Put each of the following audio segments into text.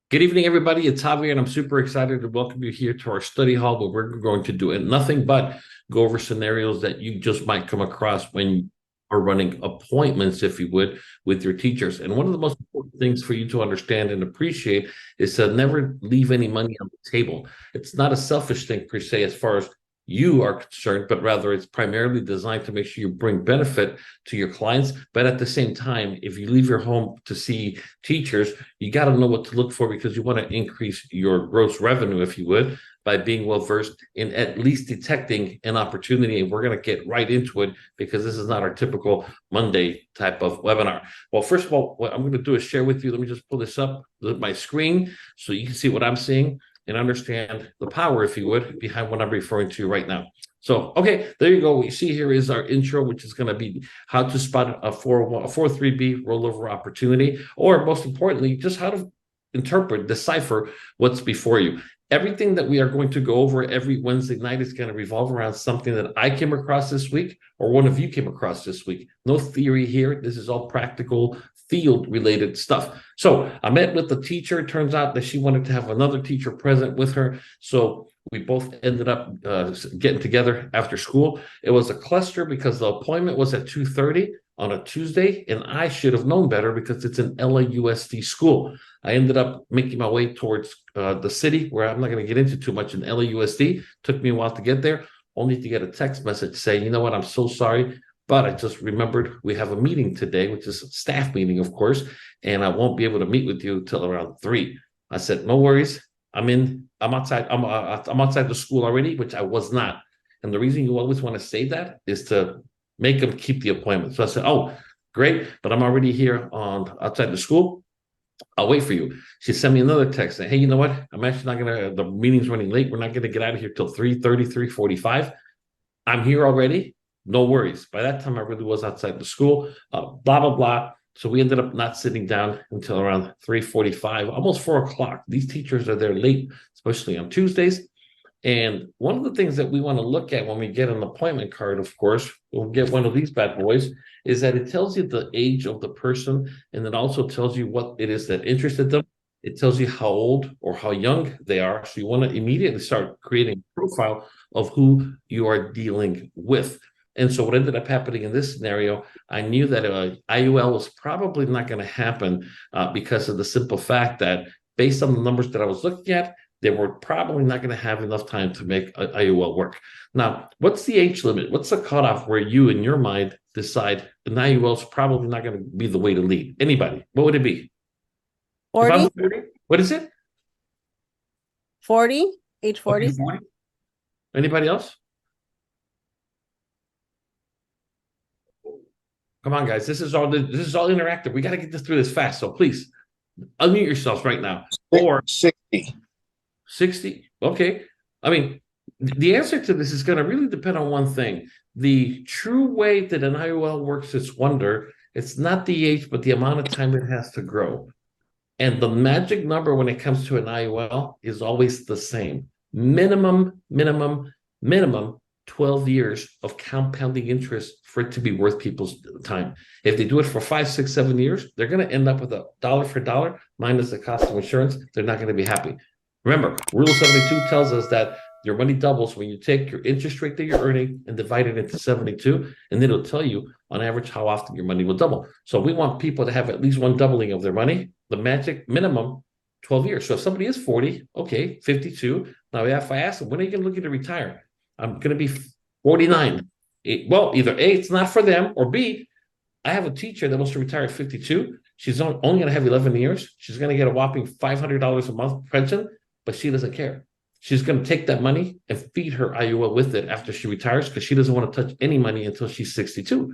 Good evening, everybody. It's Javier, and I'm super excited to welcome you here to our study hall where we're going to do nothing but go over scenarios that you just might come across when you are running appointments, if you would, with your teachers. And one of the most important things for you to understand and appreciate is to never leave any money on the table. It's not a selfish thing per se, as far as you are concerned, but rather it's primarily designed to make sure you bring benefit to your clients. But at the same time, if you leave your home to see teachers, you got to know what to look for because you want to increase your gross revenue, if you would, by being well versed in at least detecting an opportunity. And we're going to get right into it because this is not our typical Monday type of webinar. Well, first of all, what I'm going to do is share with you. Let me just pull this up, my screen, so you can see what I'm seeing and understand the power, if you would, behind what I'm referring to right now. So, okay, there you go. What you see here is our intro, which is going to be how to spot a 403B rollover opportunity, or most importantly, just how to interpret, decipher what's before you. Everything that we are going to go over every Wednesday night is going to revolve around something that I came across this week or one of you came across this week. No theory here. This is all practical field related stuff. So I met with the teacher. It turns out that she wanted to have another teacher present with her. So we both ended up getting together after school. It was a cluster because the appointment was at 2:30 on a Tuesday, and I should have known better because it's an LAUSD school. I ended up making my way towards the city, where I'm not going to get into too much in LAUSD. Took me a while to get there, only to get a text message saying, you know what, I'm so sorry, but I just remembered we have a meeting today, which is a staff meeting, of course, and I won't be able to meet with you till around 3. I said, no worries. I'm outside. I'm outside the school already, which I was not. And the reason you always want to say that is to make them keep the appointment. So I said, oh, great, but I'm already here on outside the school. I'll wait for you. She sent me another text saying, hey, you know what? I'm actually not going to, the meeting's running late. We're not going to get out of here till 3:30, 3:45. I'm here already. No worries. By that time, I really was outside the school, blah, blah, blah. So we ended up not sitting down until around 3:45, almost 4 o'clock. These teachers are there late, especially on Tuesdays. And one of the things that we want to look at when we get an appointment card, of course, we'll get one of these bad boys, is that it tells you the age of the person, and it also tells you what it is that interested them. It tells you how old or how young they are. So you want to immediately start creating a profile of who you are dealing with. And so what ended up happening in this scenario, I knew that IUL was probably not going to happen because of the simple fact that based on the numbers that I was looking at, they were probably not going to have enough time to make IUL work. Now, what's the age limit? What's the cutoff where you, in your mind, decide an IUL is probably not going to be the way to lead? Anybody? What would it be? If I'm 40, 30, what is it? 40, age Okay, 40. 40. Anybody else? Come on, guys. This is all interactive. We got to get this through this fast. So please unmute yourselves right now. Or 60. 60. Okay. I mean, the answer to this is going to really depend on one thing. The true way that an IOL works its wonder, it's not the age, but the amount of time it has to grow. And the magic number when it comes to an IOL is always the same. Minimum 12 years of compounding interest for it to be worth people's time. If they do it for 5, 6, 7 years, they're going to end up with a dollar for dollar minus the cost of insurance. They're not going to be happy. Remember, Rule 72 tells us that your money doubles when you take your interest rate that you're earning and divide it into 72, and it'll tell you on average how often your money will double. So we want people to have at least one doubling of their money. The magic minimum, 12 years. So if somebody is 40, okay, 52. Now, if I ask them, when are you going to look to retire? I'm going to be 49. Well, either A, it's not for them, or B, I have a teacher that wants to retire at 52. She's only going to have 11 years. She's going to get a whopping $500 a month pension, but she doesn't care. She's going to take that money and feed her IUL with it after she retires because she doesn't want to touch any money until she's 62.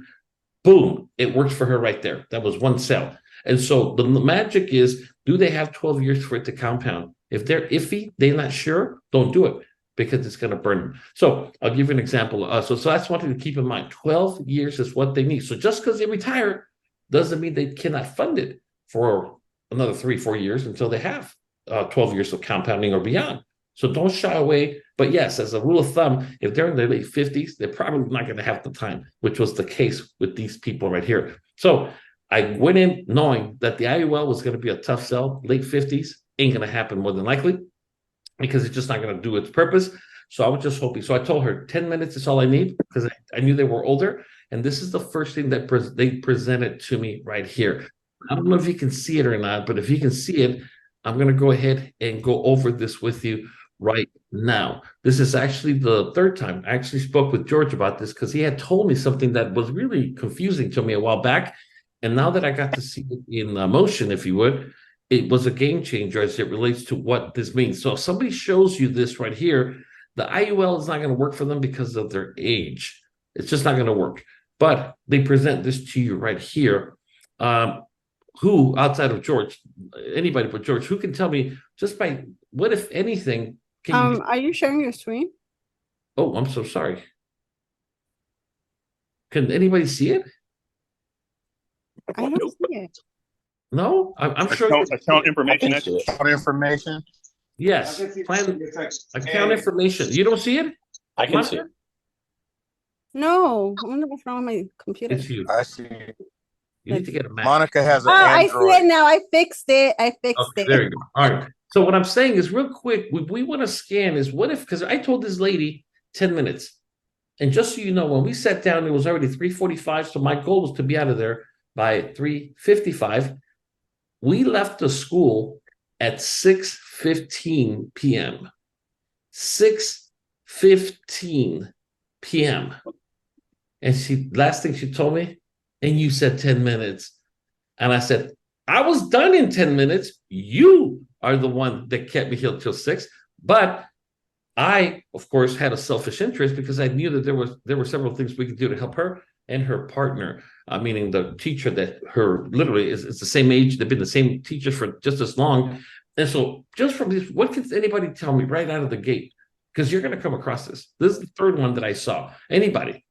Boom, it works for her right there. That was one sale. And so the magic is, do they have 12 years for it to compound? If they're iffy, they're not sure, don't do it because it's going to burn them. So I'll give you an example. So that's one thing to keep in mind. 12 years is what they need. So just because they retire doesn't mean they cannot fund it for another 3, 4 years until they have 12 years of compounding or beyond. So don't shy away. But yes, as a rule of thumb, if they're in their late 50s, they're probably not going to have the time, which was the case with these people right here. So I went in knowing that the IUL was going to be a tough sell, late 50s, ain't going to happen more than likely because it's just not going to do its purpose. So I was just hoping. So I told her 10 minutes is all I need because I knew they were older. And this is the first thing that they presented to me right here. I don't know if you can see it or not, but if you can see it, I'm going to go ahead and go over this with you right now. This is actually the third time I actually spoke with George about this because he had told me something that was really confusing to me a while back. And now that I got to see it in motion, if you would, it was a game changer as it relates to what this means. So if somebody shows you this right here, the IUL is not going to work for them because of their age. It's just not going to work. But they present this to you right here. Who, outside of George, anybody but George, who can tell me just by what, if anything, can you... Are you sharing your screen? Oh, I'm so sorry. Can anybody see it? I don't see it. No, I'm sure. Account information. Account information. Yes, plan account information. You don't see it? I can see it. No, I wonder what's wrong with my computer. It's you. I see. You need to get a Mac. Monica has an I see Android. it now. I fixed it. Okay, there you go. All right. So what I'm saying is, real quick, what we want to scan is what if, because I told this lady 10 minutes. And just so you know, when we sat down, it was already 3:45. So my goal was to be out of there by 3:55. We left the school at 6:15 p.m. 6:15 p.m. And last thing she told me, and you said 10 minutes. And I said, I was done in 10 minutes. You are the one that kept me here till 6. But I, of course, had a selfish interest because I knew that there were several things we could do to help her and her partner, meaning the teacher that her literally is the same age. They've been the same teacher for just as long. And so just from this, what can anybody tell me right out of the gate? Because you're going to come across this. This is the third one that I saw. Anybody?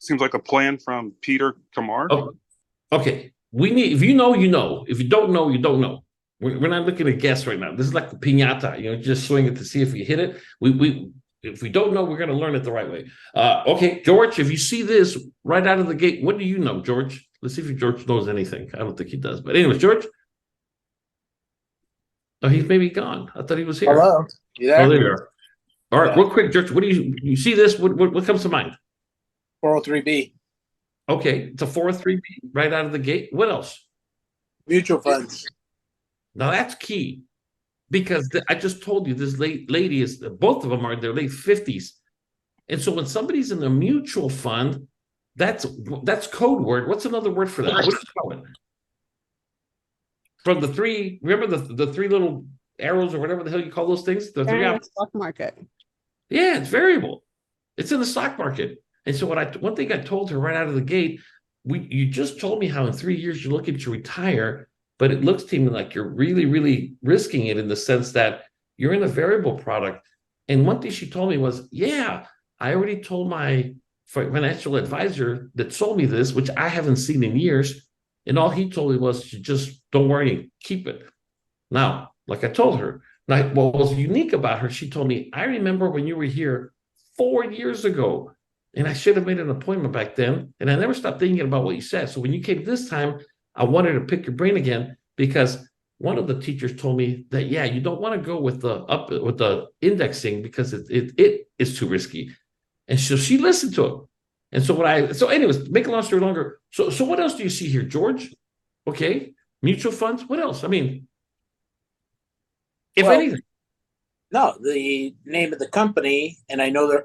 Seems like a plan from Peter Kamar. Oh, okay. We need, if you know, you know. If you don't know, you don't know. We're not looking to guess right now. This is like the piñata, just swing it to see if we hit it. If we don't know, we're going to learn it the right way. Okay, George, if you see this right out of the gate, what do you know, George? Let's see if George knows anything. I don't think he does. But anyways, George? Oh, he's maybe gone. I thought he was here. Hello. You there? Oh, there you are. All right, Yeah. real quick, George, what do you see this? What comes to mind? 403B. Okay, it's a 403B right out of the gate. What else? Mutual funds. Now that's key because I just told you this lady is, both of them are in their late 50s. And so when somebody's in a mutual fund, that's code word. What's another word for that? What do you call it? From the three, remember the three little arrows or whatever the hell you call those things? The three The stock market. Yeah, it's variable. It's in the stock market. And so one thing I told her right out of the gate, you just told me how in 3 years you're looking to retire, but it looks to me like you're really, really risking it in the sense that you're in a variable product. And one thing she told me was, yeah, I already told my financial advisor that sold me this, which I haven't seen in years. And all he told me was, just don't worry, keep it. Now, like I told her, now what was unique about her, she told me, I remember when you were here 4 years ago, and I should have made an appointment back then. And I never stopped thinking about what you said. So when you came this time, I wanted to pick your brain again because one of the teachers told me that, yeah, you don't want to go with the indexing because it is too risky. And so she listened to him. And so anyways, make a long story longer. So what else do you see here, George? Okay. Mutual funds. What else? I mean, if anything. No, the name of the company, and I know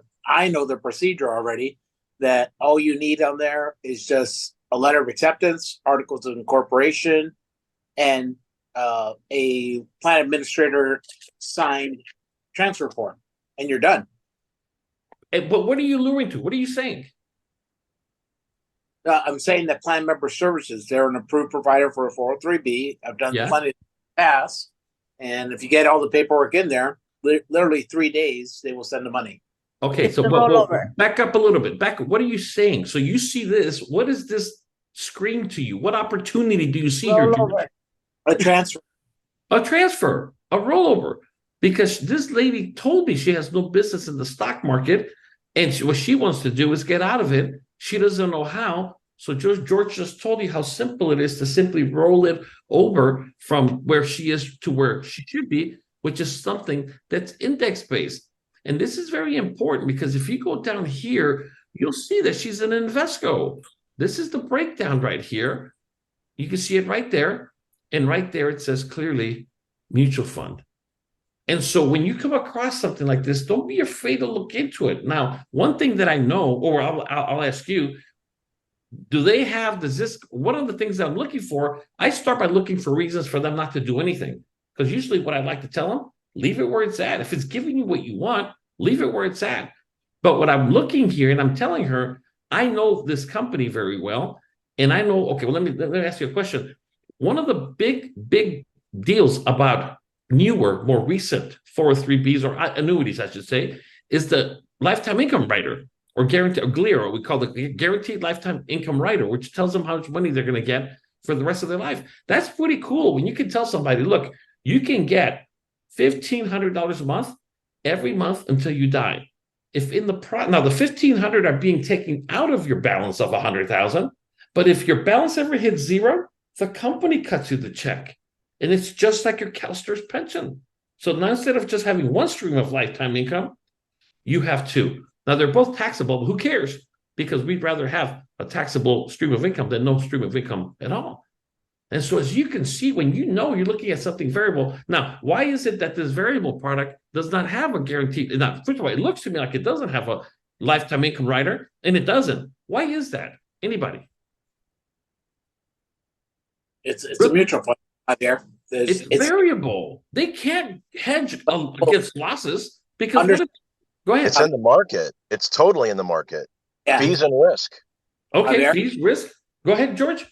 the procedure already, that all you need on there is just a letter of acceptance, articles of incorporation, and a plan administrator signed transfer form, and you're done. But what are you luring to? What are you saying? I'm saying that Plan Member Services, they're an approved provider for a 403B. I've done plenty in the past, and if you get all the paperwork in there, literally 3 days, they will send the money. Okay, so back up a little bit. What are you saying? So you see this. What does this scream to you? What opportunity do you see here? A transfer. A transfer, a rollover. Because this lady told me she has no business in the stock market, and what she wants to do is get out of it. She doesn't know how. So George just told you how simple it is to simply roll it over from where she is to where she should be, which is something that's index-based. And this is very important because if you go down here, you'll see that she's an Invesco. This is the breakdown right here. You can see it right there. And right there, it says clearly mutual fund. And so when you come across something like this, don't be afraid to look into it. Now, one thing that I know, or I'll ask you, does this, one of the things that I'm looking for, I start by looking for reasons for them not to do anything. Because usually what I like to tell them, leave it where it's at. If it's giving you what you want, leave it where it's at. But what I'm looking here and I'm telling her, I know this company very well. And I know, okay, well, let me ask you a question. One of the big deals about newer, more recent 403Bs or annuities, I should say, is the lifetime income rider or guarantee, or GLIR, or we call it guaranteed lifetime income rider, which tells them how much money they're going to get for the rest of their life. That's pretty cool when you can tell somebody, look, you can get $1,500 a month every month until you die. If in the now the $1,500 are being taken out of your balance of $100,000, but if your balance ever hits zero, the company cuts you the check. And it's just like your CalSTRS pension. So now instead of just having one stream of lifetime income, you have two. Now they're both taxable, but who cares? Because we'd rather have a taxable stream of income than no stream of income at all. And so as you can see, when you know you're looking at something variable, now, why is it that this variable product does not have a guarantee? Now, first of all, it looks to me like it doesn't have a lifetime income rider, and it doesn't. Why is that? Anybody? It's a mutual fund out there. It's variable. They can't hedge against losses because go ahead. It's in the market. It's totally in the market. Yeah. Fees and risk. Okay, fees, risk. Go ahead, George.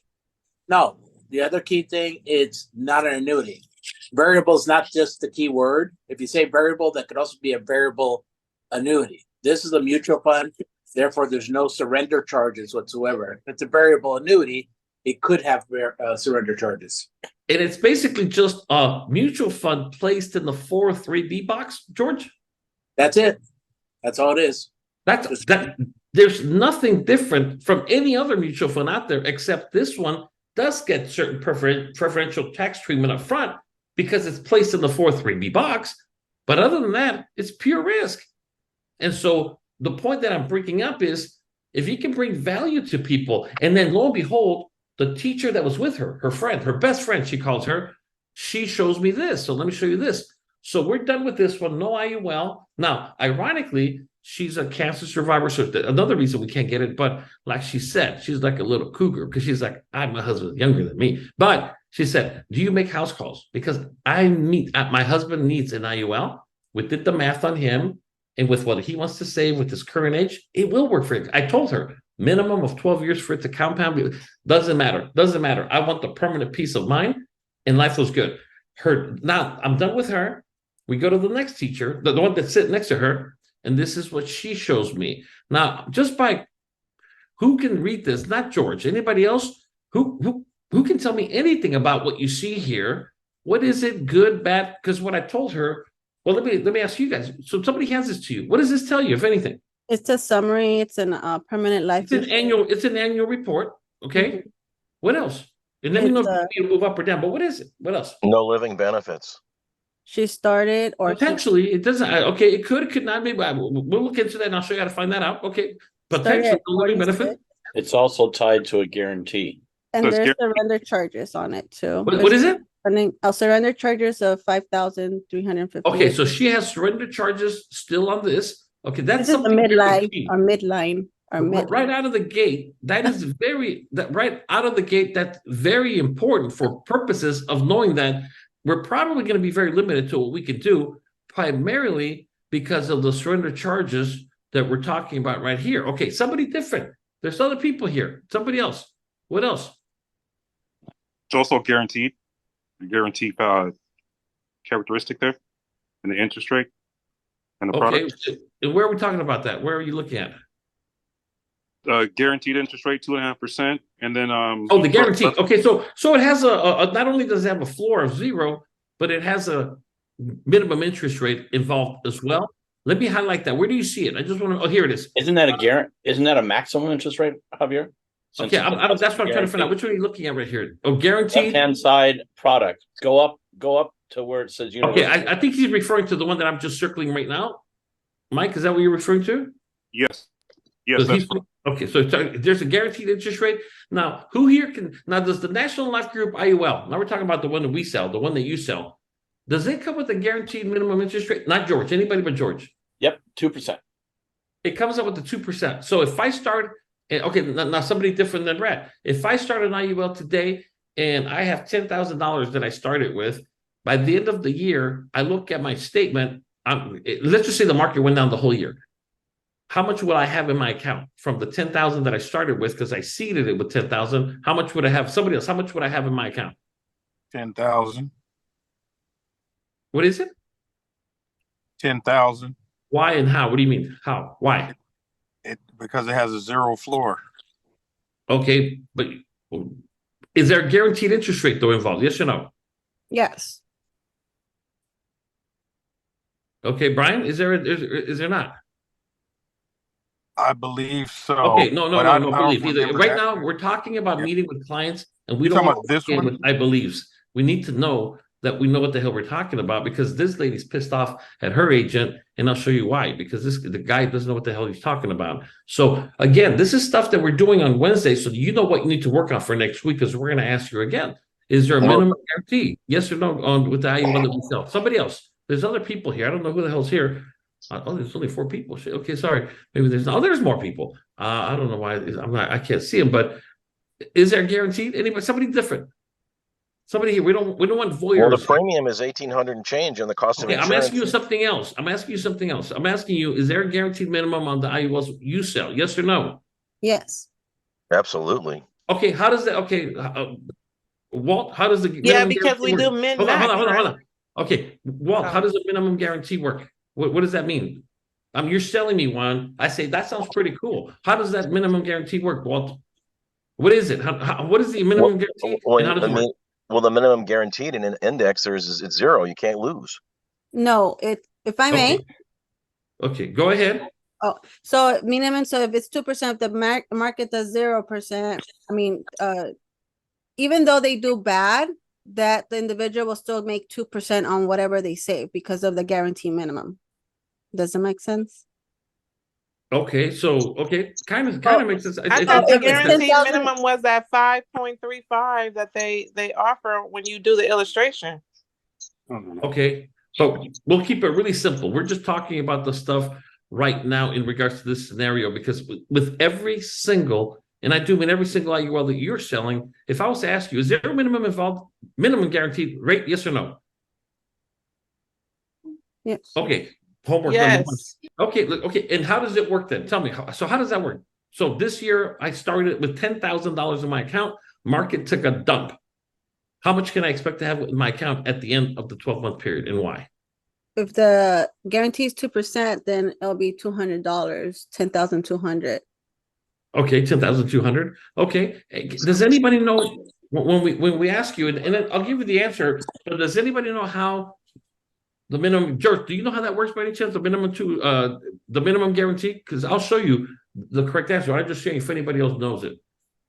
No, the other key thing, it's not an annuity. Variable is not just the key word. If you say variable, that could also be a variable annuity. This is a mutual fund. Therefore, there's no surrender charges whatsoever. If it's a variable annuity, it could have surrender charges. And it's basically just a mutual fund placed in the 403B box, George? That's it. That's all it is. There's nothing different from any other mutual fund out there, except this one does get certain preferential tax treatment up front because it's placed in the 403B box. But other than that, it's pure risk. And so the point that I'm bringing up is if you can bring value to people, and then lo and behold, the teacher that was with her, her friend, her best friend, she calls her, she shows me this. So let me show you this. So we're done with this one. No IUL. Now, ironically, she's a cancer survivor. So another reason we can't get it, but like she said, she's like a little cougar because she's like, my husband's younger than me. But she said, do you make house calls? Because my husband needs an IUL. We did the math on him. And with what he wants to save with his current age, it will work for him. I told her, minimum of 12 years for it to compound. Doesn't matter. I want the permanent peace of mind. And life was good. Now, I'm done with her. We go to the next teacher, the one that's sitting next to her. And this is what she shows me. Now, just by who can read this? Not George. Anybody else? Who can tell me anything about what you see here? What is it? Good, bad? Because what I told her. Well, let me ask you guys. So somebody hands this to you. What does this tell you, if anything? It's a summary. It's an permanent life. It's an annual report. Okay. Mm-hmm. What else? And let me know if you move up or down. But what is it? What else? No living benefits. She started or potentially it doesn't. Okay, it could not be. We'll look into that and I'll show you how to find that out. Okay. Potentially no living benefit. It's also tied to a guarantee. And there's surrender charges on it too. What is it? Surrender charges of $5,350. Okay, so she has surrender charges still on this. Okay, that's this is something midline. Right out of the gate, that's very important for purposes of knowing that we're probably going to be very limited to what we can do, primarily because of the surrender charges that we're talking about right here. Okay, somebody different. There's other people here. Somebody else. What else? It's also guaranteed. A guaranteed characteristic there, and the interest rate and the product. And where are we talking about that? Where are you looking at? Guaranteed interest rate 2.5%, and then the guaranteed. Okay, so it has a not only does it have a floor of 0, but it has a minimum interest rate involved as well. Let me highlight that. Where do you see it? I just want to. Oh, here it is. Isn't that a maximum interest rate, Javier? Okay, that's what I'm trying to find out. Which one are you looking at right here? Oh, guaranteed. Left-hand side product. Go up to where it says Okay, university. I think he's referring to the one that I'm just circling right now. Mike, is that what you're referring to? Yes. Yes, Does that's he- okay, so there's a guaranteed interest rate. Now, who here can now does the National Life Group IUL? Now we're talking about the one that we sell, the one that you sell. Does it come with a guaranteed minimum interest rate? Not George, anybody but George. Yep, 2%. It comes up with the 2%. So if I start, okay, now somebody different than Brad. If I start an IUL today and I have $10,000 that I started with, by the end of the year, I look at my statement. Let's just say the market went down the whole year. How much would I have in my account from the 10,000 that I started with? Because I seeded it with 10,000. How much would I have? Somebody else, how much would I have in my account? 10,000. What is it? 10,000. Why and how? What do you mean? How? Why? Because it has a zero floor. Okay, but is there a guaranteed interest rate though involved? Yes or no? Yes. Okay, Brian, is there not? I believe so. Okay, no, but I don't believe either. remember Right that. now, we're talking about Yeah. meeting with clients, and we You don't talking want about this to one? with I believes. We need to know that we know what the hell we're talking about because this lady's pissed off at her agent, and I'll show you why. Because the guy doesn't know what the hell he's talking about. So again, this is stuff that we're doing on Wednesday, so you know what you need to work on for next week. Because we're going to ask you again: is there a minimum guarantee? Yes or no on with the IUL that we sell? Somebody else. There's other people here. I don't know who the hell's here. Oh, there's only 4 people. Okay, sorry. Maybe there's more people. I don't know why I can't see them, but is there guaranteed? Anybody, somebody different? Somebody here. We don't want voyeurs. Well, the premium is 1,800 and change, and the cost of Okay, I'm insurance. asking you something else. I'm asking you, is there a guaranteed minimum on the IULs you sell? Yes or no? Yes. Absolutely. Okay, how does that? Okay, Walt, how does the Yeah, minimum because guarantee we do work? min Hold on, max, hold right? on. Okay, Walt, how Oh. does the minimum guarantee work? What does that mean? You're selling me one. I say that sounds pretty cool. How does that minimum guarantee work, Walt? What is it? What is the minimum guarantee? And how does it work? Well, the minimum guaranteed in an index it's zero. You can't lose. No, if I may. Okay, go ahead. So minimum, so if it's 2%, if the market does 0%, I mean, even though they do bad, that the individual will still make 2% on whatever they save because of the guarantee minimum. Does it make sense? Okay, so kind of makes sense. I It thought kind the of makes sense. guaranteed 10,000 minimum was that 5.35 that they offer when you do the illustration. Okay, so we'll keep it really simple. We're just talking about the stuff right now in regards to this scenario because with every single, and I do mean every single IUL that you're selling, if I was to ask you, is there a minimum guaranteed rate? Yes or no? Yes. Okay, homework number one. Yes. Okay, and how does it work then? Tell me. So how does that work? So this year I started with $10,000 in my account. Market took a dump. How much can I expect to have in my account at the end of the 12-month period, and why? If the guarantee is 2%, then it'll be $200, 10,200. Okay, 10,200. Okay, does anybody know when we ask you, and then I'll give you the answer. But does anybody know how the minimum? George, do you know how that works by any chance? The minimum guarantee? Because I'll show you the correct answer. I'm just saying if anybody else knows it,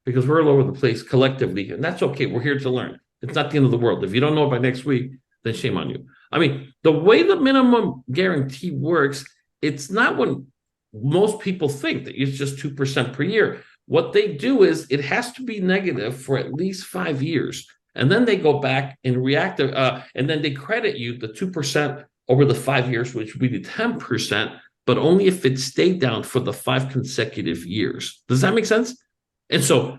because we're all over the place collectively, and that's okay. We're here to learn. It's not the end of the world. If you don't know it by next week, then shame on you. I mean, the way the minimum guarantee works, it's not what most people think that it's just 2% per year. What they do is it has to be negative for at least 5 years. And then they go back and react, and then they credit you the 2% over the 5 years, which would be the 10%, but only if it stayed down for the 5 consecutive years. Does that make sense? And so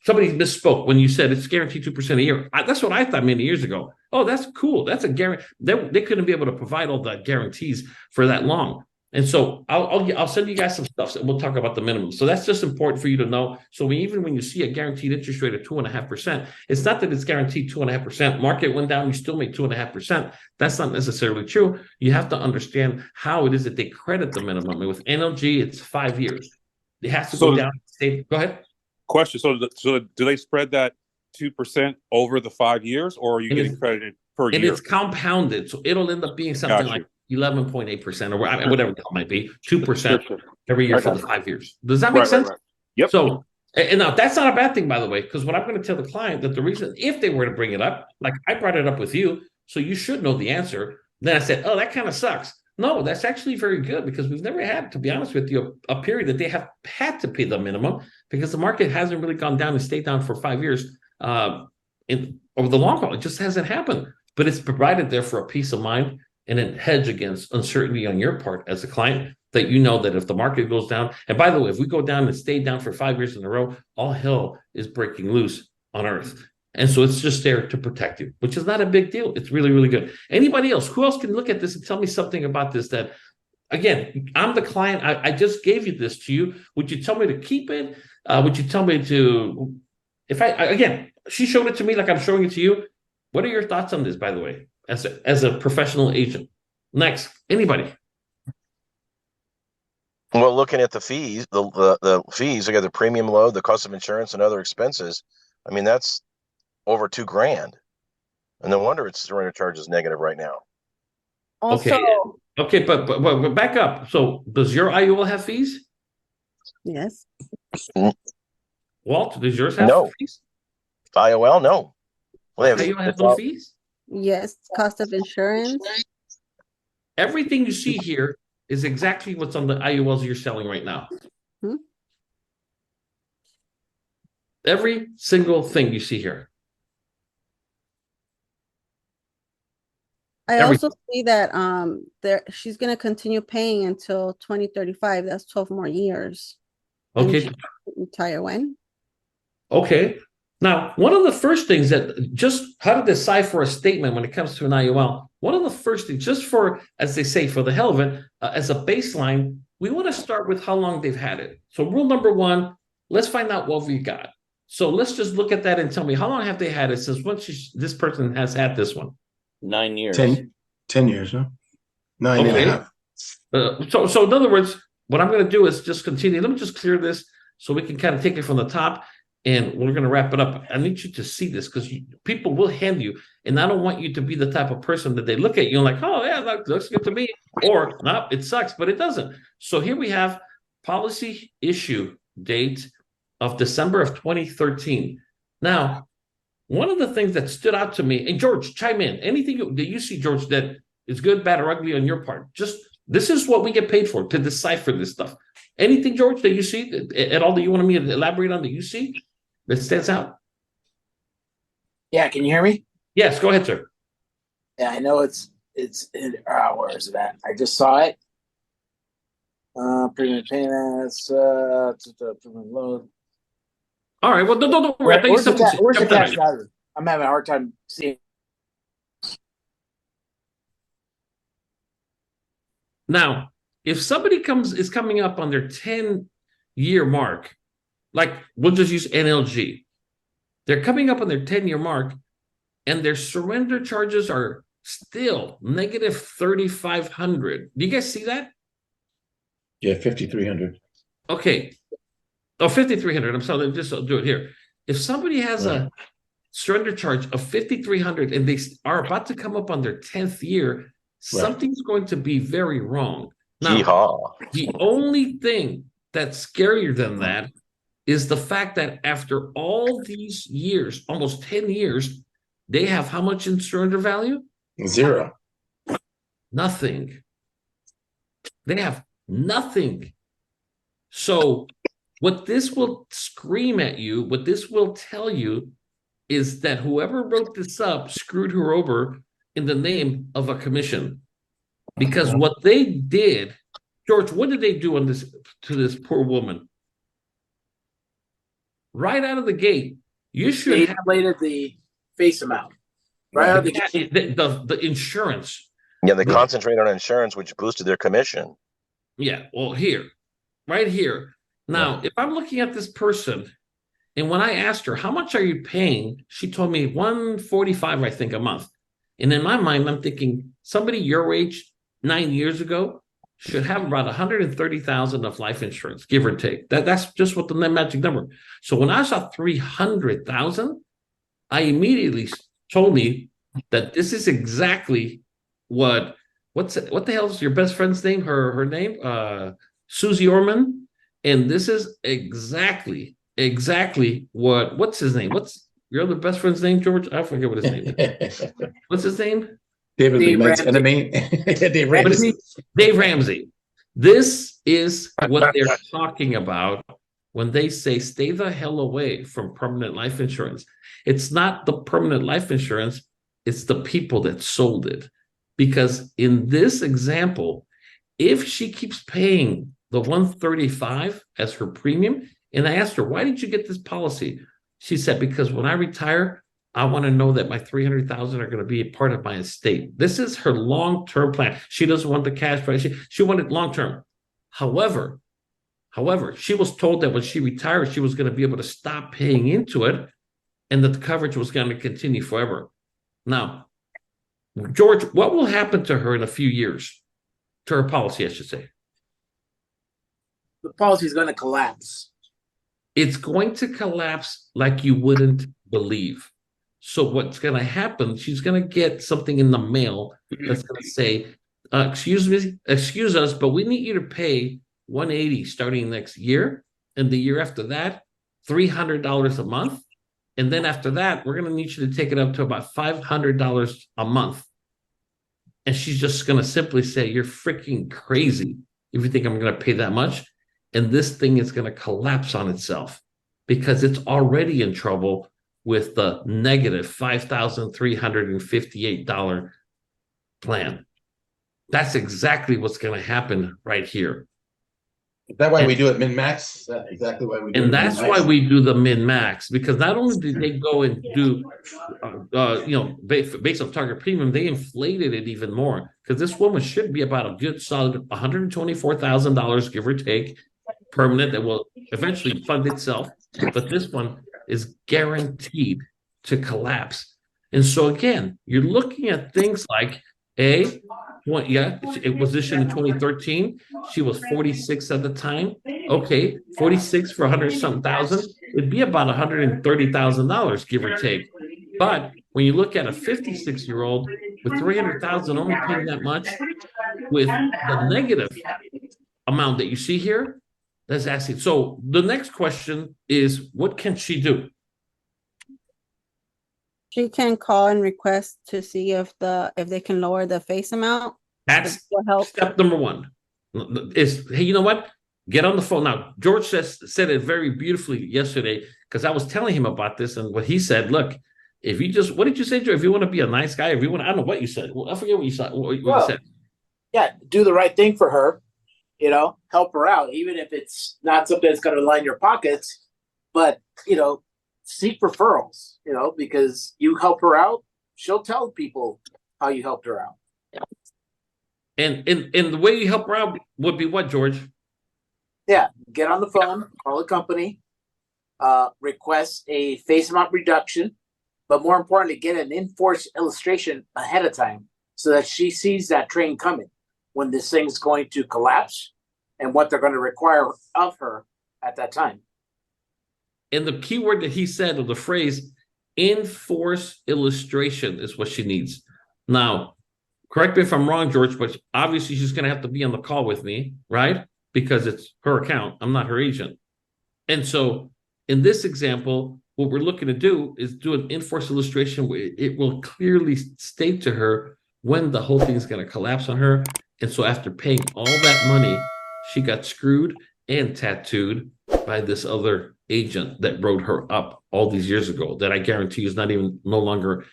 somebody misspoke when you said it's guaranteed 2% a year. That's what I thought many years ago. Oh, that's cool. That's a guarantee. They couldn't be able to provide all the guarantees for that long. And so I'll send you guys some stuff and we'll talk about the minimum. So that's just important for you to know. So even when you see a guaranteed interest rate of 2.5%, it's not that it's guaranteed 2.5%. Market went down, you still make 2.5%. That's not necessarily true. You have to understand how it is that they credit the minimum. And with NLG, it's 5 years. It has to go down. Go ahead. Question. So do they spread that 2% over the 5 years, or are you getting credited per And year? it's compounded, so it'll end up being something like 11.8% or whatever the hell it might be, 2% every year for the 5 years. Does that make Right, sense? right. Yep. So, and now that's not a bad thing, by the way, because what I'm going to tell the client that the reason, if they were to bring it up, like I brought it up with you, so you should know the answer. Then I said, oh, that kind of sucks. No, that's actually very good because we've never had, to be honest with you, a period that they have had to pay the minimum because the market hasn't really gone down and stayed down for 5 years. Over the long haul, it just hasn't happened. But it's provided there for a peace of mind and a hedge against uncertainty on your part as a client that you know that if the market goes down, and by the way, if we go down and stay down for 5 years in a row, all hell is breaking loose on earth. And so it's just there to protect you, which is not a big deal. It's really, really good. Anybody else? Who else can look at this and tell me something about this that, again, I'm the client. I just gave you this to you. Would you tell me to keep it? Would you tell me to, again, she showed it to me like I'm showing it to you. What are your thoughts on this, by the way, as a professional agent? Next, anybody? Well, looking at the fees, the fees, we got the premium load, the cost of insurance, and other expenses. I mean, that's over $2,000, and no wonder its surrender charge is negative right now. Also, Okay, but back up. So, does your IUL have fees? yes. Walt, does yours have No. fees? IOL, no. Well, IUL has no fees? Yes, cost of insurance. Everything you see here is exactly what's on the IULs you're selling right now. Hmm. Every single thing you see here. I Every- also see that she's gonna continue paying until 2035. That's 12 more years. And Okay. she retire when? Okay. Now, one of the first things that just how to decipher a statement when it comes to an IUL, one of the first things, just for, as they say, for the hell of it, as a baseline, we want to start with how long they've had it. So rule number one, let's find out what we got. So let's just look at that and tell me, how long have they had it since this person has had this one? 9 years. 10 years, no? 9 and a Okay. half. So in other words, what I'm going to do is just continue. Let me just clear this so we can kind of take it from the top. And we're going to wrap it up. I need you to see this because people will hand you, and I don't want you to be the type of person that they look at you and like, oh yeah, that looks good to me, or no, it sucks, but it doesn't. So here we have policy issue date of December of 2013. Now, one of the things that stood out to me, and George, chime in. Anything that you see, George, that is good, bad, or ugly on your part. Just this is what we get paid for, to decipher this stuff. Anything, George, that you see at all that you want me to elaborate on that you see that stands out? Yeah, can you hear me? Yes, go ahead, sir. Yeah, I know it's where is it at? I just saw it. Premium payments, premium load. All right, well, don't worry. Where's the cash value? I'm having a hard time seeing. Now, if somebody is coming up on their 10-year mark, like we'll just use NLG, they're coming up on their 10-year mark, and their surrender charges are still negative 3,500. Do you guys see that? Yeah, 5,300. Okay. Oh, 5,300. I'm sorry. I'll do it here. If somebody has a surrender charge of 5,300 and they are about to come up on their 10th year, something's going to be very wrong. Now, Yeehaw. the only thing that's scarier than that is the fact that after all these years, almost 10 years, they have how much in surrender value? 0. Nothing. They have nothing. So what this will scream at you, what this will tell you is that whoever wrote this up screwed her over in the name of a commission. Because what they did, George, what did they do on this to this poor woman? Right out of the gate, you should They have inflated the face amount. Right out of the gate. the insurance. Yeah, they concentrate on insurance, which boosted their commission. Yeah, well, here, right here. Now, if I'm looking at this person, and when I asked her, how much are you paying? She told me $145, I think, a month. And in my mind, I'm thinking somebody your age 9 years ago should have about 130,000 of life insurance, give or take. That's just what the magic number. So when I saw 300,000, I immediately told me that this is exactly what what the hell's your best friend's name? Her name? Susie Orman. And this is exactly what's his name? What's your other best friend's name, George? I forget what his name is. What's his name? David Dave Mike's Ramsey. enemy. Yeah, Dave What is Ramsey. he? Dave Ramsey. This is what they're talking about when they say stay the hell away from permanent life insurance. It's not the permanent life insurance, it's the people that sold it. Because in this example, if she keeps paying the 135 as her premium, and I asked her, why did you get this policy? She said, because when I retire, I want to know that my 300,000 are going to be a part of my estate. This is her long-term plan. She doesn't want the cash price. She wanted long-term. However, she was told that when she retired, she was going to be able to stop paying into it and that the coverage was going to continue forever. Now, George, what will happen to her in a few years? To her policy, I should say. The policy is going to collapse. It's going to collapse like you wouldn't believe. So what's going to happen, she's going to get something in the mail that's going to say, excuse us, but we need you to pay $180 starting next year. And the year after that, $300 a month. And then after that, we're going to need you to take it up to about $500 a month. And she's just going to simply say, you're freaking crazy if you think I'm going to pay that much. And this thing is going to collapse on itself because it's already in trouble with the negative $5,358 plan. That's exactly what's going to happen right here. Is that why we do it min-max? Is that exactly why we do it? And that's why we do the min-max, because not only did they go and do, based on target premium, they inflated it even more because this woman should be about a good solid $124,000, give or take, permanent that will eventually fund itself. But this one is guaranteed to collapse. And so again, you're looking at things like it was issued in 2013. She was 46 at the time. Okay, 46 for 100-something thousand. It'd be about $130,000, give or take. But when you look at a 56-year-old with 300,000 only paying that much, with the negative amount that you see here, that's actually so. The next question is, what can she do? She can call and request to see if they can lower the face amount. That's will help. step number one. Is, hey, you know what? Get on the phone now. George said it very beautifully yesterday because I was telling him about this, and what he said. Look, if you just, what did you say, George? If you want to be a nice guy, if you want, I don't know what you said. Well, I forget what you said. What you said. Yeah, do the right thing for her. Help her out, even if it's not something that's going to line your pockets. But seek referrals. Because you help her out, she'll tell people how you helped her out. And the way you help her out would be what, George? Yeah, get on the phone, call the company, request a face amount reduction, but more importantly, get an in-force illustration ahead of time so that she sees that train coming when this thing's going to collapse and what they're going to require of her at that time. And the key word that he said, or the phrase, in-force illustration, is what she needs. Now, correct me if I'm wrong, George, but obviously she's going to have to be on the call with me, right? Because it's her account. I'm not her agent. And so in this example, what we're looking to do is do an in-force illustration where it will clearly state to her when the whole thing is going to collapse on her. And so after paying all that money, she got screwed and tattooed by this other agent that wrote her up all these years ago that I guarantee is no longer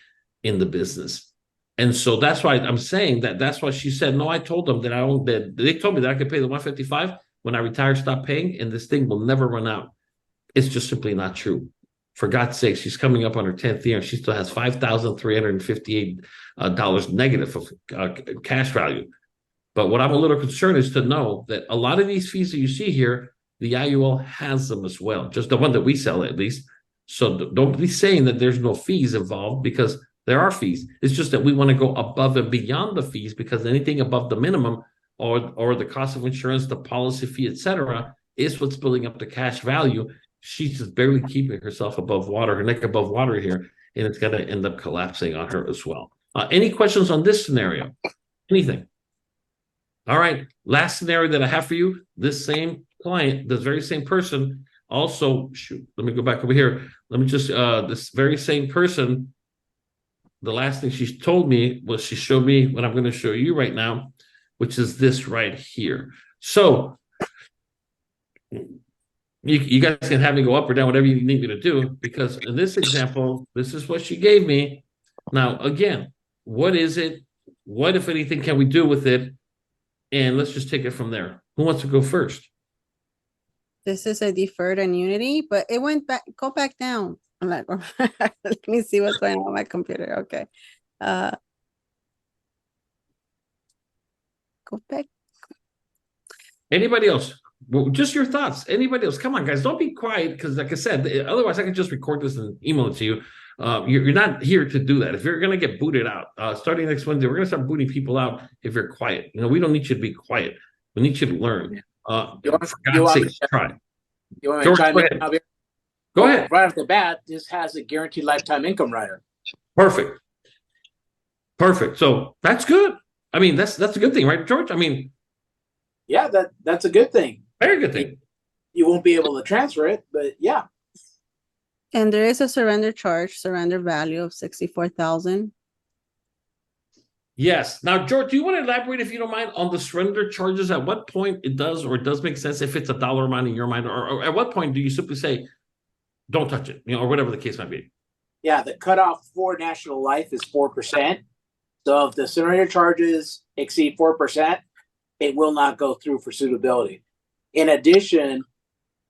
in the business. And so that's why I'm saying that's why she said, no, I told them that they told me that I could pay the 155 when I retire, stop paying, and this thing will never run out. It's just simply not true. For God's sake, she's coming up on her 10th year and she still has $5,358 negative of cash value. But what I'm a little concerned is to know that a lot of these fees that you see here, the IUL has them as well, just the one that we sell at least. So don't be saying that there's no fees involved, because there are fees. It's just that we want to go above and beyond the fees, because anything above the minimum or the cost of insurance, the policy fee, etc., is what's building up the cash value. She's just barely keeping herself above water, her neck above water here, and it's going to end up collapsing on her as well. Any questions on this scenario? Anything? All right. Last scenario that I have for you, this same client, this very same person also, shoot, let me go back over here. Let me just, this very same person, the last thing she told me was she showed me what I'm going to show you right now, which is this right here. So you guys can have me go up or down, whatever you need me to do, because in this example, this is what she gave me. Now, again, what is it? What, if anything, can we do with it? And let's just take it from there. Who wants to go first? This is a deferred annuity, but it went back, go back down. I'm like, let me see what's going on with my computer. Okay. Go back. Anybody else? Well, just your thoughts. Anybody else? Come on, guys, don't be quiet, because like I said, otherwise I can just record this and email it to you. You're not here to do that. If you're going to get booted out, starting next Wednesday, we're going to start booting people out if you're quiet. We don't need you to be quiet. We need you to learn. For God's sake, try. You want me George, to chime go in? ahead. Go ahead. Right off the bat, this has a guaranteed lifetime income rider. Perfect. So that's good. I mean, that's a good thing, right, George? I mean, yeah, that's a good thing. Very good thing. You won't be able to transfer it, but yeah. And there is a surrender value of 64,000. Yes. Now, George, do you want to elaborate, if you don't mind, on the surrender charges? At what point it does or it does make sense, if it's a dollar amount in your mind, or at what point do you simply say, don't touch it, or whatever the case might be? Yeah, the cutoff for National Life is 4%. So if the surrender charges exceed 4%, it will not go through for suitability. In addition,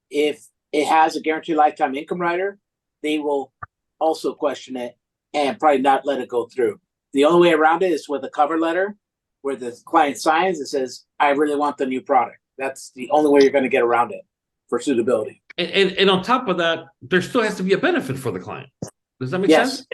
if it has a guaranteed lifetime income rider, they will also question it and probably not let it go through. The only way around it is with a cover letter where the client signs and says, I really want the new product. That's the only way you're going to get around it for suitability. And on top of that, there still has to be a benefit for the client. Does that make sense?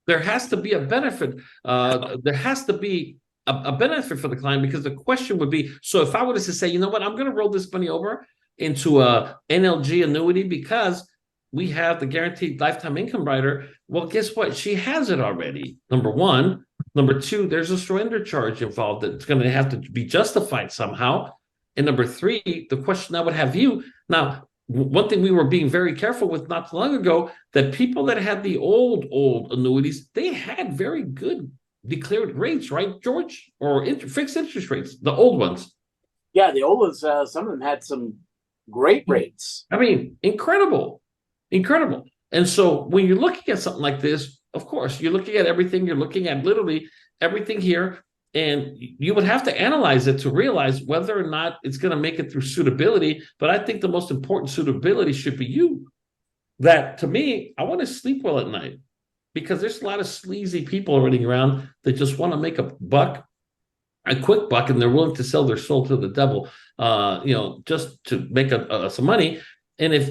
There has to be a benefit. There has to be a benefit for the client, because the question would be, so if I were to say, you know what, I'm going to roll this money over into a NLG annuity because we have the guaranteed lifetime income rider. Well, guess what? She has it already. Number one. Number two, there's a surrender charge involved that's going to have to be justified somehow. And number three, the question I would have you now, one thing we were being very careful with not too long ago, that people that had the old annuities, they had very good declared rates, right, George? Or fixed interest rates, the old ones. Yeah, the old ones, some of them had some great rates. I mean, incredible. And so when you're looking at something like this, of course, you're looking at everything. You're looking at literally everything here. And you would have to analyze it to realize whether or not it's going to make it through suitability. But I think the most important suitability should be you. That, to me, I want to sleep well at night, because there's a lot of sleazy people running around that just want to make a buck, a quick buck, and they're willing to sell their soul to the devil, just to make some money. And if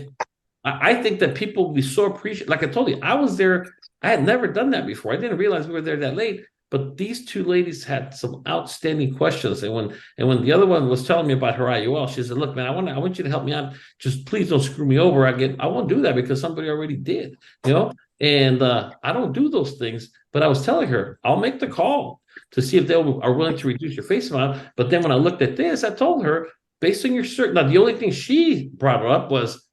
I think that people will be so appreciative, like I told you, I was there. I had never done that before. I didn't realize we were there that late. But these two ladies had some outstanding questions, and when the other one was telling me about her IUL, she said, "Look, man, I want you to help me out. Just please don't screw me over. I won't do that because somebody already did, And I don't do those things. But I was telling her, I'll make the call to see if they are willing to reduce your face amount. But then when I looked at this, I told her, based on your certain. Now, the only thing she brought up was,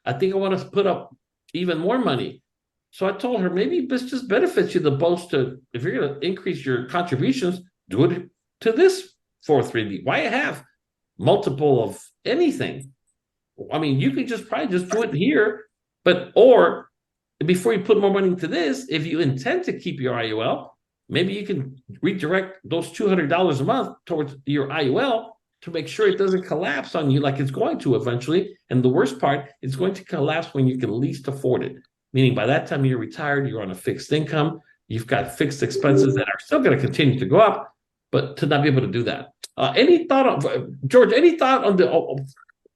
I think I want to put up even more money. So I told her, maybe this just benefits you the most to, if you're going to increase your contributions, do it to this 403B. Why have multiple of anything? I mean, you could probably just do it here, or before you put more money into this, if you intend to keep your IUL, maybe you can redirect those $200 a month towards your IUL to make sure it doesn't collapse on you like it's going to eventually. And the worst part, it's going to collapse when you can least afford it. Meaning by that time you're retired, you're on a fixed income, you've got fixed expenses that are still going to continue to go up, but to not be able to do that. Any thought on, George, any thought on the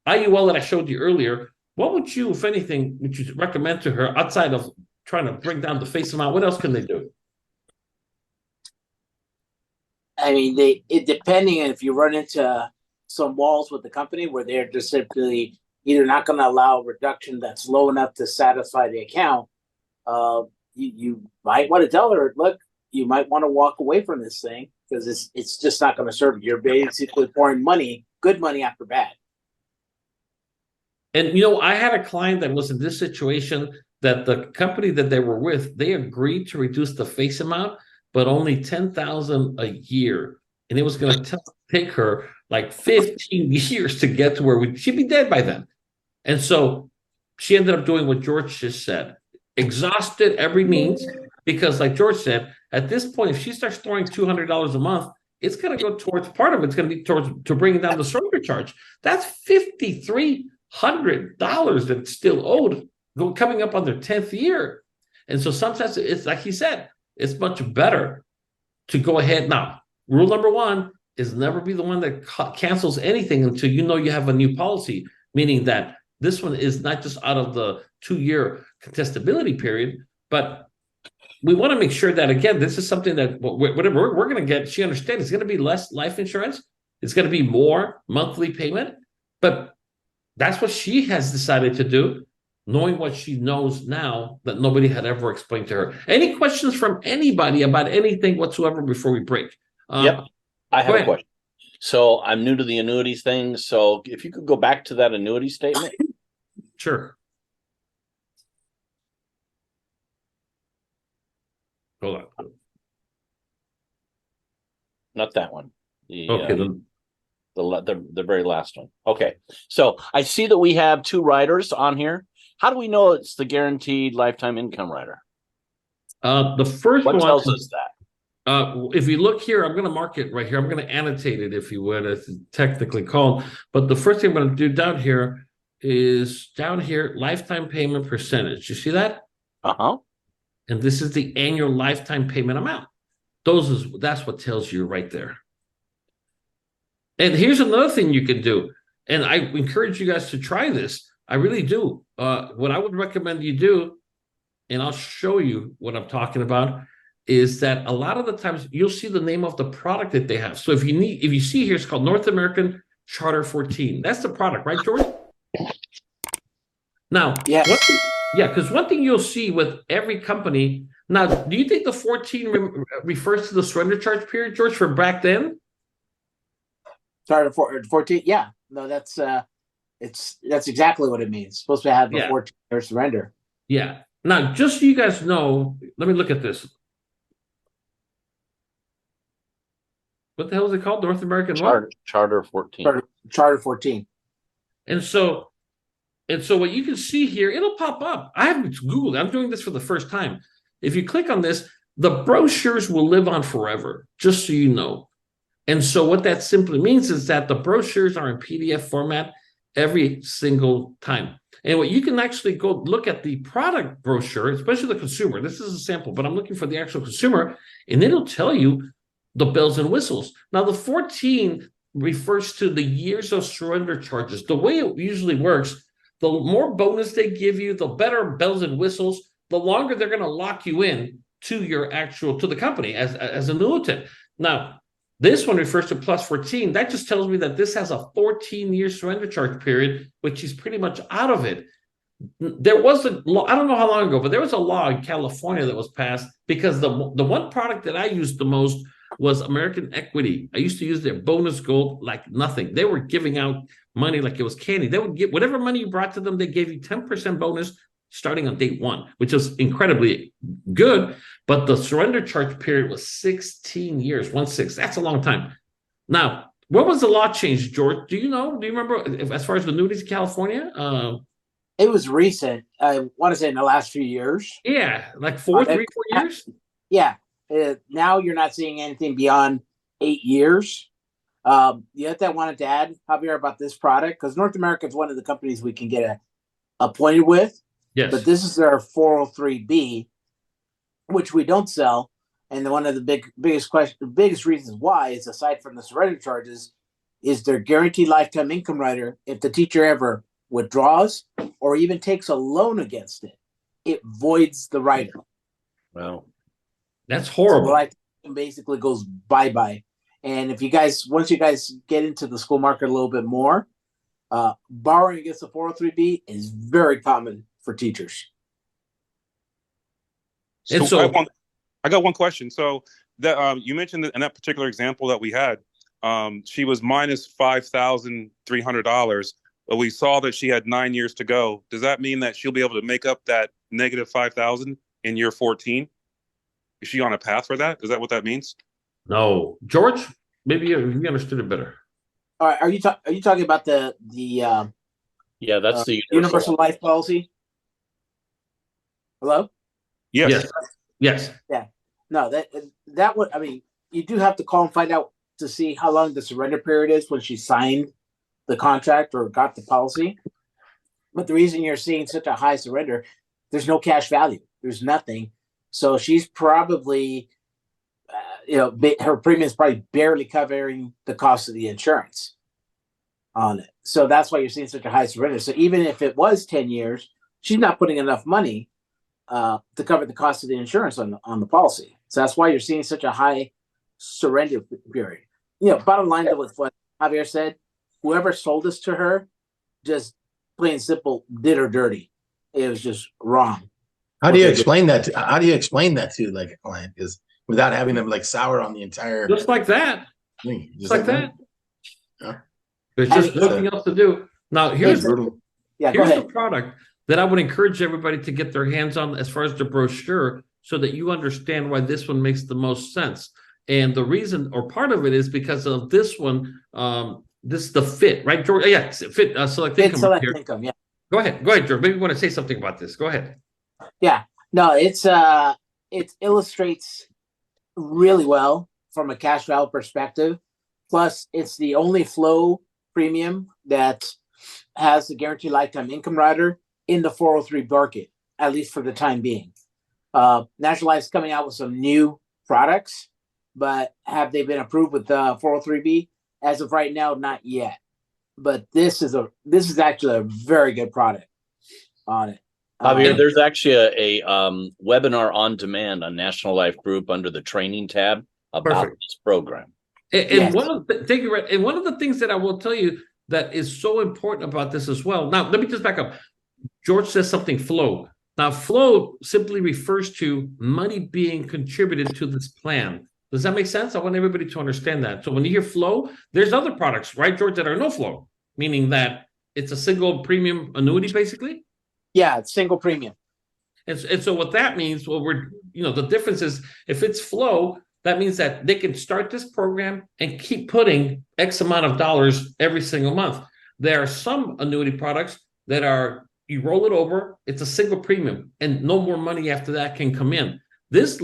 IUL that I showed you earlier? What would you, if anything, would you recommend to her outside of trying to bring down the face amount? What else can they do? I mean, depending on if you run into some walls with the company where they're just simply either not going to allow a reduction that's low enough to satisfy the account, you might want to tell her, look, you might want to walk away from this thing because it's just not going to serve you. You're basically pouring money, good money after bad. And I had a client that was in this situation that the company that they were with, they agreed to reduce the face amount, but only $10,000 a year. And it was going to take her like 15 years to get to where she'd be dead by then. And so she ended up doing what George just said, exhausted every means, because like George said, at this point, if she starts throwing $200 a month, it's going to go towards, part of it's going to be towards to bringing down the surrender charge. That's $5,300 that's still owed, coming up on their 10th year. And so sometimes it's like he said, it's much better to go ahead. Now, rule number one is never be the one that cancels anything until you have a new policy, meaning that this one is not just out of the 2-year contestability period, but we want to make sure that, again, this is something that whatever we're going to get, she understands it's going to be less life insurance. It's going to be more monthly payment, but that's what she has decided to do, knowing what she knows now that nobody had ever explained to her. Any questions from anybody about anything whatsoever before we break? Yep. I have go a ahead. question. So I'm new to the annuities thing. So if you could go back to that annuity statement. Sure. Hold on. Not that one. Okay. The very last one. Okay. So I see that we have 2 riders on here. How do we know it's the guaranteed lifetime income rider? The first What one tells us that? If you look here, I'm going to mark it right here. I'm going to annotate it, if you would, as it's technically called. But the first thing I'm going to do down here is lifetime payment percentage. You see that? Uh-huh. And this is the annual lifetime payment amount. That's what tells you right there. And here's another thing you can do. And I encourage you guys to try this. I really do. What I would recommend you do, and I'll show you what I'm talking about, is that a lot of the times you'll see the name of the product that they have. So if you see here, it's called North American Charter 14. That's the product, right, George? Now, Yes. because one thing you'll see with every company. Now, do you think the 14 refers to the surrender charge period, George, from back then? Sorry, 14. Yeah, no, that's exactly what it means. It's supposed to have a 14-year surrender. Yeah. Now, just so you guys know, let me look at this. What the hell is it called? North American Charter 14. Charter 14. And so what you can see here, it'll pop up. I haven't Googled. I'm doing this for the first time. If you click on this, the brochures will live on forever, just so you know. And so what that simply means is that the brochures are in PDF format every single time. And what you can actually go look at the product brochure, especially the consumer. This is a sample, but I'm looking for the actual consumer, and it'll tell you the bells and whistles. Now, the 14 refers to the years of surrender charges. The way it usually works, the more bonus they give you, the better bells and whistles, the longer they're going to lock you in to the company as an annuitant. Now, this one refers to plus 14. That just tells me that this has a 14-year surrender charge period, which is pretty much out of it. There was a law, I don't know how long ago, but there was a law in California that was passed because the one product that I used the most was American Equity. I used to use their bonus gold like nothing. They were giving out money like it was candy. They would get whatever money you brought to them, they gave you 10% bonus starting on date 1, which is incredibly good. But the surrender charge period was 16 years, 16. That's a long time. Now, what was the law change, George? Do you know? Do you remember as far as the annuities in California? It was recent. I want to say in the last few years. Yeah, like 4 years? Yeah. Now you're not seeing anything beyond 8 years. The other thing I wanted to add, Javier, about this product, because North America is one of the companies we can get appointed with. Yes. But this is their 403B, which we don't sell. And one of the biggest reasons why is, aside from the surrender charges, is their guaranteed lifetime income rider. If the teacher ever withdraws or even takes a loan against it, it voids the rider. Wow. That's horrible. So the lifetime basically goes bye-bye. And once you guys get into the school market a little bit more, borrowing against the 403B is very common for teachers. And so I got one question. So that you mentioned that in that particular example that we had, she was minus $5,300, but we saw that she had 9 years to go. Does that mean that she'll be able to make up that negative 5,000 in year 14? Is she on a path for that? Is that what that means? No, George, maybe you understood it better. All right, are you talking about the Yeah, that's the universal life policy? Hello? Yes. Yes. Yeah. No, that would, I mean, you do have to call and find out to see how long the surrender period is when she signed the contract or got the policy. But the reason you're seeing such a high surrender, there's no cash value. There's nothing. So she's probably, her premium is probably barely covering the cost of the insurance on it. So that's why you're seeing such a high surrender. So even if it was 10 years, she's not putting enough money to cover the cost of the insurance on the policy. So that's why you're seeing such a high surrender period. Bottom line with what Javier said, whoever sold this to her, just plain simple, did her dirty. It was just wrong. How do you explain that? How do you explain that to like a client? Is without having them like sour on the entire Just like that. thing. Just like that. Yeah. There's just nothing else to do. Now, here's go the ahead. product that I would encourage everybody to get their hands on as far as the brochure so that you understand why this one makes the most sense. And the reason or part of it is because of this one, this is the fit, right, George? Yeah, fit select income. Select income, yeah. Go ahead, George. Maybe you want to say something about this. Go ahead. Yeah. No, it illustrates really well from a cash value perspective. Plus, it's the only flow premium that has the guaranteed lifetime income rider in the 403 market, at least for the time being. National Life's coming out with some new products, but have they been approved with 403B? As of right now, not yet. But this is actually a very good product on it. Javier, there's actually a webinar on demand on National Life Group under the training tab about this program. And Yes. thank you, Red. And one of the things that I will tell you that is so important about this as well. Now, let me just back up. George says something flow. Now, flow simply refers to money being contributed to this plan. Does that make sense? I want everybody to understand that. So when you hear flow, there's other products, right, George, that are no flow, meaning that it's a single premium annuity, basically. Yeah, it's single premium. And so what that means, well, the difference is if it's flow, that means that they can start this program and keep putting X amount of dollars every single month. There are some annuity products that are, you roll it over, it's a single premium, and no more money after that can come in. This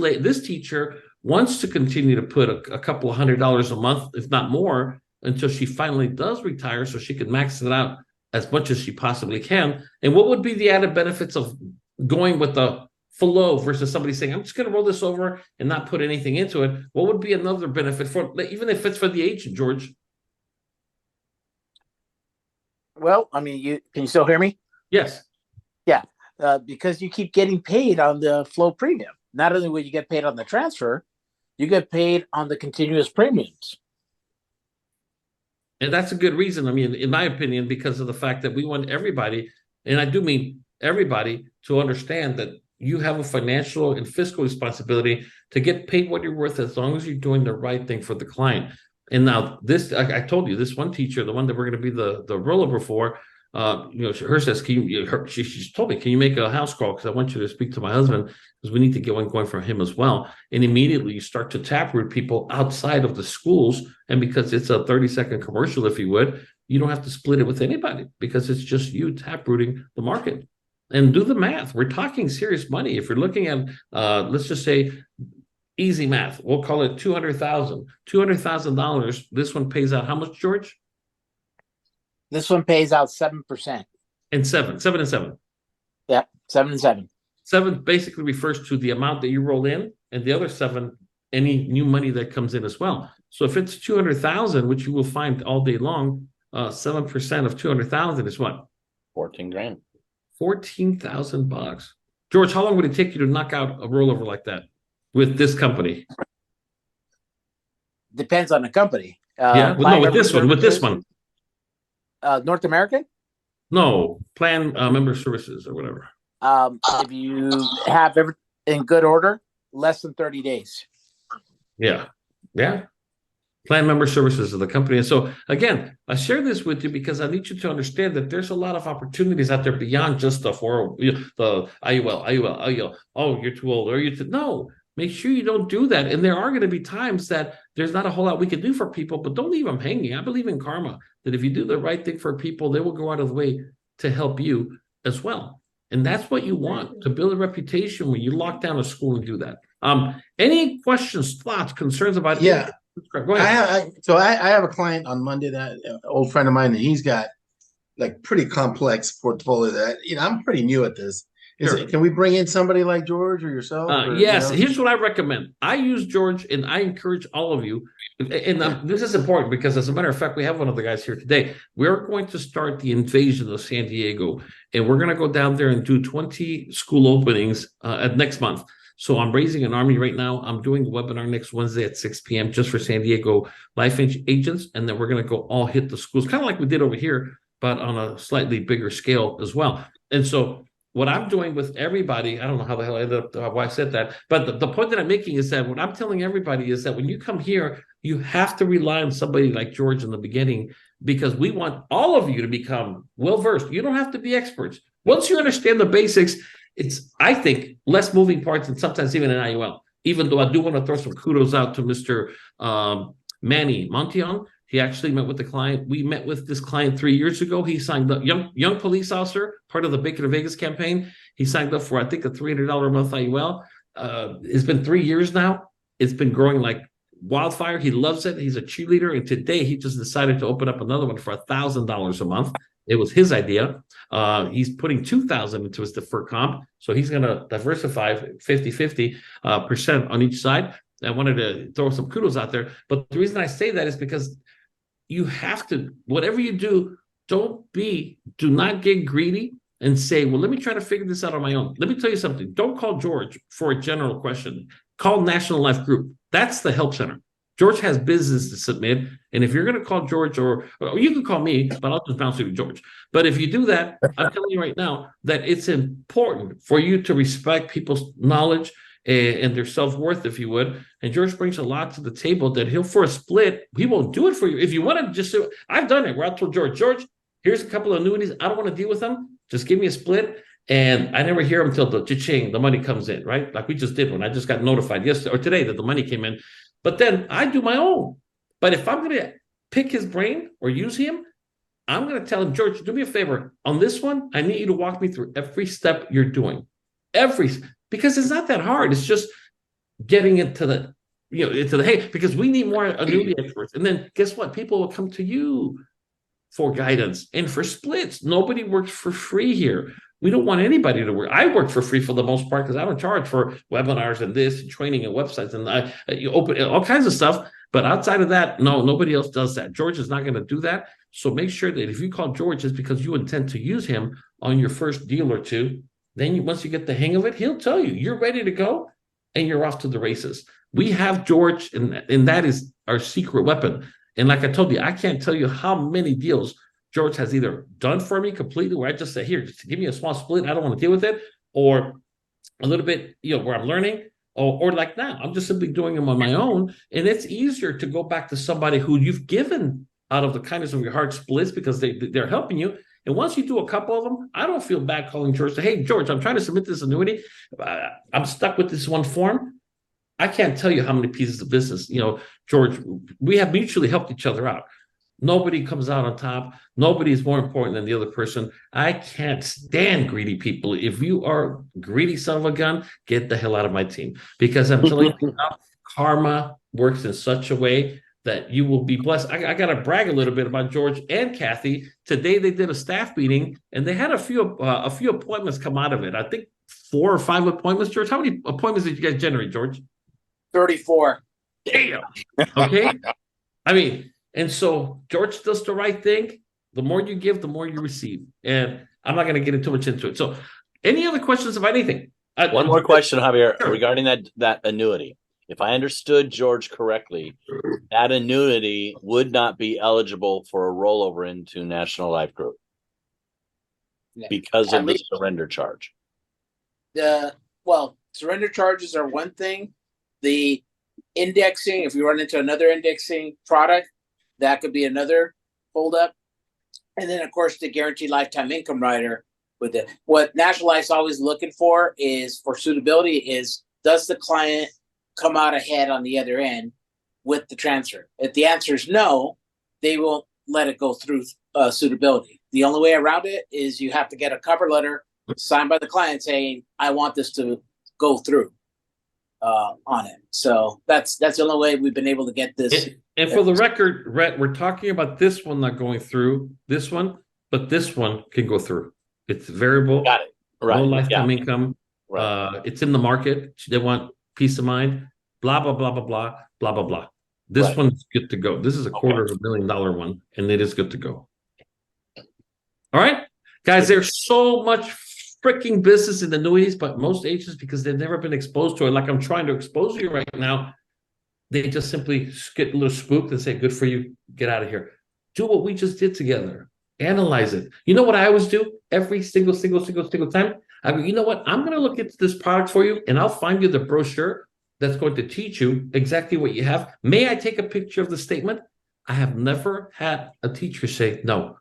teacher wants to continue to put a couple of $100 a month, if not more, until she finally does retire so she can max it out as much as she possibly can. And what would be the added benefits of going with the flow versus somebody saying, I'm just going to roll this over and not put anything into it? What would be another benefit for, even if it's for the agent, George? Well, I mean, can you still hear me? Yes. Yeah, because you keep getting paid on the flow premium. Not only will you get paid on the transfer, you get paid on the continuous premiums. And that's a good reason. I mean, in my opinion, because of the fact that we want everybody, and I do mean everybody, to understand that you have a financial and fiscal responsibility to get paid what you're worth as long as you're doing the right thing for the client. And now this, I told you, this one teacher, the one that we're going to be the rollover for, her says, she told me, can you make a house call? Because I want you to speak to my husband because we need to get one going for him as well. And immediately you start to taproot people outside of the schools. And because it's a 30-second commercial, if you would, you don't have to split it with anybody because it's just you taprooting the market. And do the math. We're talking serious money. If you're looking at, let's just say, easy math, we'll call it $200,000. $200,000. This one pays out how much, George? This one pays out 7%. And 7 and 7. Yeah, 7 and 7. 7 basically refers to the amount that you roll in, and the other 7, any new money that comes in as well. So if it's 200,000, which you will find all day long, 7% of 200,000 is what? 14 grand. $14,000. George, how long would it take you to knock out a rollover like that with this company? Depends on the company. With this one. North American? No, plan member services or whatever. If you have everything in good order, less than 30 days. Yeah. Yeah. Plan member services of the company. And so again, I share this with you because I need you to understand that there's a lot of opportunities out there beyond just the the IUL. Oh, you're too old, or no. Make sure you don't do that. And there are going to be times that there's not a whole lot we can do for people, but don't leave them hanging. I believe in karma, that if you do the right thing for people, they will go out of the way to help you as well. And that's what you want, to build a reputation when you lock down a school and do that. Any questions, thoughts, concerns about it? Yeah. Go ahead. I have a client on Monday, that old friend of mine, and he's got like pretty complex portfolio that, I'm pretty new at this. Sure. Can we bring in somebody like George or yourself? Yes. Here's what I recommend. I use George, and I encourage all of you. And this is important because, as a matter of fact, we have one of the guys here today. We're going to start the invasion of San Diego, and we're going to go down there and do 20 school openings next month. So I'm raising an army right now. I'm doing a webinar next Wednesday at 6 p.m. just for San Diego life agents, and then we're going to go all hit the schools, kind of like we did over here, but on a slightly bigger scale as well. And so what I'm doing with everybody, I don't know how the hell I ended up, why I said that, but the point that I'm making is that what I'm telling everybody is that when you come here, you have to rely on somebody like George in the beginning, because we want all of you to become well-versed. You don't have to be experts. Once you understand the basics, it's, I think, less moving parts and sometimes even an IUL, even though I do want to throw some kudos out to Mr. Manny Montion. He actually met with the client. We met with this client 3 years ago. He signed up, young police officer, part of the Bacon to Vegas campaign. He signed up for, I think, a $300 a month IUL. It's been 3 years now. It's been growing like wildfire. He loves it. He's a cheerleader. And today he just decided to open up another one for $1,000 a month. It was his idea. He's putting $2,000 into his deferred comp. So he's going to diversify 50-50% on each side. I wanted to throw some kudos out there. But the reason I say that is because you have to, whatever you do, do not get greedy and say, well, let me try to figure this out on my own. Let me tell you something. Don't call George for a general question. Call National Life Group. That's the help center. George has business to submit. And if you're going to call George, or you can call me, but I'll just bounce you to George. But if you do that, I'm telling you right now that it's important for you to respect people's knowledge and their self-worth, if you would. And George brings a lot to the table that he'll, for a split, he won't do it for you. If you want to just say, I've done it, where I told George, here's a couple of annuities. I don't want to deal with them. Just give me a split. And I never hear them until the money comes in, right? Like we just did when I just got notified yesterday or today that the money came in. But then I do my own. But if I'm going to pick his brain or use him, I'm going to tell him, George, do me a favor. On this one, I need you to walk me through every step you're doing. Because it's not that hard. It's just getting into the, hey, because we need more annuity experts. And then guess what? People will come to you for guidance and for splits. Nobody works for free here. We don't want anybody to work. I work for free for the most part because I don't charge for webinars and this and training and websites and you open all kinds of stuff. But outside of that, no, nobody else does that. George is not going to do that. So make sure that if you call George, it's because you intend to use him on your first deal or two. Then once you get the hang of it, he'll tell you you're ready to go and you're off to the races. We have George, and that is our secret weapon. And like I told you, I can't tell you how many deals George has either done for me completely, where I just say, here, just give me a small split. I don't want to deal with it. Or a little bit, where I'm learning. Or like now, I'm just simply doing them on my own. And it's easier to go back to somebody who you've given out of the kindness of your heart splits because they're helping you. And once you do a couple of them, I don't feel bad calling George. Say, hey, George, I'm trying to submit this annuity. I'm stuck with this one form. I can't tell you how many pieces of business, George, we have mutually helped each other out. Nobody comes out on top. Nobody is more important than the other person. I can't stand greedy people. If you are greedy son of a gun, get the hell out of my team. Because I'm telling you, karma works in such a way that you will be blessed. I got to brag a little bit about George and Kathy. Today they did a staff meeting, and they had a few appointments come out of it. I think 4 or 5 appointments. George, how many appointments did you guys generate, George? 34. Damn. Okay. I mean, and so George does the right thing. The more you give, the more you receive. And I'm not going to get too much into it. So, any other questions about anything? One more question, Javier, Sure. regarding that annuity. If I understood George correctly, that annuity would not be eligible for a rollover into National Life Group because of the surrender charge. Well, surrender charges are one thing. The indexing, if you run into another indexing product, that could be another holdup. And then, of course, the guaranteed lifetime income rider with it. What National Life's always looking for is for suitability is, does the client come out ahead on the other end with the transfer? If the answer is no, they won't let it go through suitability. The only way around it is you have to get a cover letter signed by the client saying, I want this to go through on it. So that's the only way we've been able to get this. And for the record, Rhett, we're talking about this one not going through, this one, but this one can go through. It's variable, Got it. Right. low lifetime Yeah. income. Right. It's in the market. They want peace of mind. Blah blah blah blah blah blah blah blah. This Right. one's good to go. This is a $250,000 one, and it is good to go. All right, guys. There's so much freaking business in the annuities, but most agents, because they've never been exposed to it, like I'm trying to expose you right now, they just simply get a little spooked and say, good for you, get out of here. Do what we just did together. Analyze it. You know what I always do? Every single time, I go, you know what? I'm going to look into this product for you, and I'll find you the brochure that's going to teach you exactly what you have. May I take a picture of the statement? I have never had a teacher say no.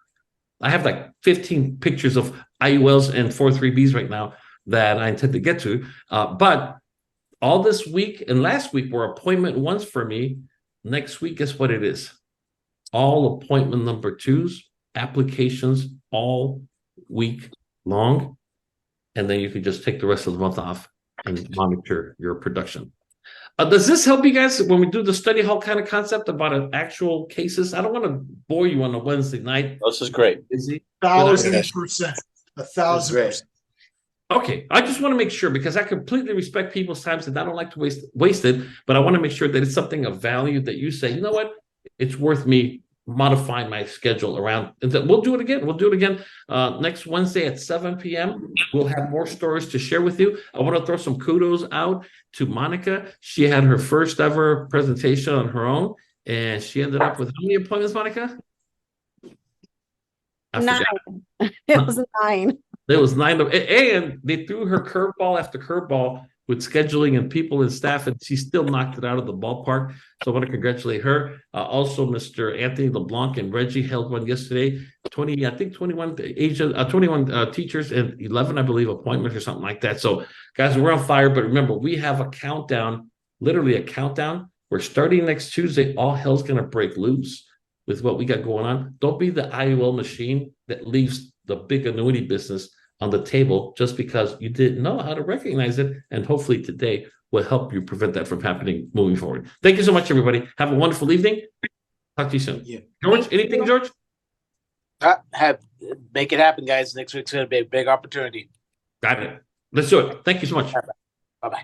I have like 15 pictures of IULs and 403Bs right now that I intend to get to. But all this week and last week were appointment ones for me. Next week, guess what it is? All appointment number twos, applications all week long. And then you can just take the rest of the month off and monitor your production. Does this help you guys when we do the study hall kind of concept about actual cases? I don't want to bore you on a Wednesday night. This is great. Busy. 1,000%. 1,000%. Okay, I just want to make sure, because I completely respect people's times and I don't like to waste it, but I want to make sure that it's something of value that you say, you know what, it's worth me modifying my schedule around. We'll do it again. We'll do it again next Wednesday at 7 p.m. We'll have more stories to share with you. I want to throw some kudos out to Monica. She had her first ever presentation on her own, and she ended up with how many appointments, Monica? I 9. forgot. It was 9. There was 9 of, and they threw her curveball after curveball with scheduling and people and staff, and she still knocked it out of the ballpark. So I want to congratulate her. Also, Mr. Anthony LeBlanc and Reggie held one yesterday. 21 teachers and 11, I believe, appointments or something like that. So, guys, we're on fire. But remember, we have a countdown, literally a countdown. We're starting next Tuesday. All hell's going to break loose with what we got going on. Don't be the IUL machine that leaves the big annuity business on the table just because you didn't know how to recognize it. And hopefully today will help you prevent that from happening moving forward. Thank you so much, everybody. Have a wonderful evening. Talk to you soon. Yeah. George, anything, George? Make it happen, guys. Next week's going to be a big opportunity. Got it. Let's do it. Thank you so much. Bye-bye.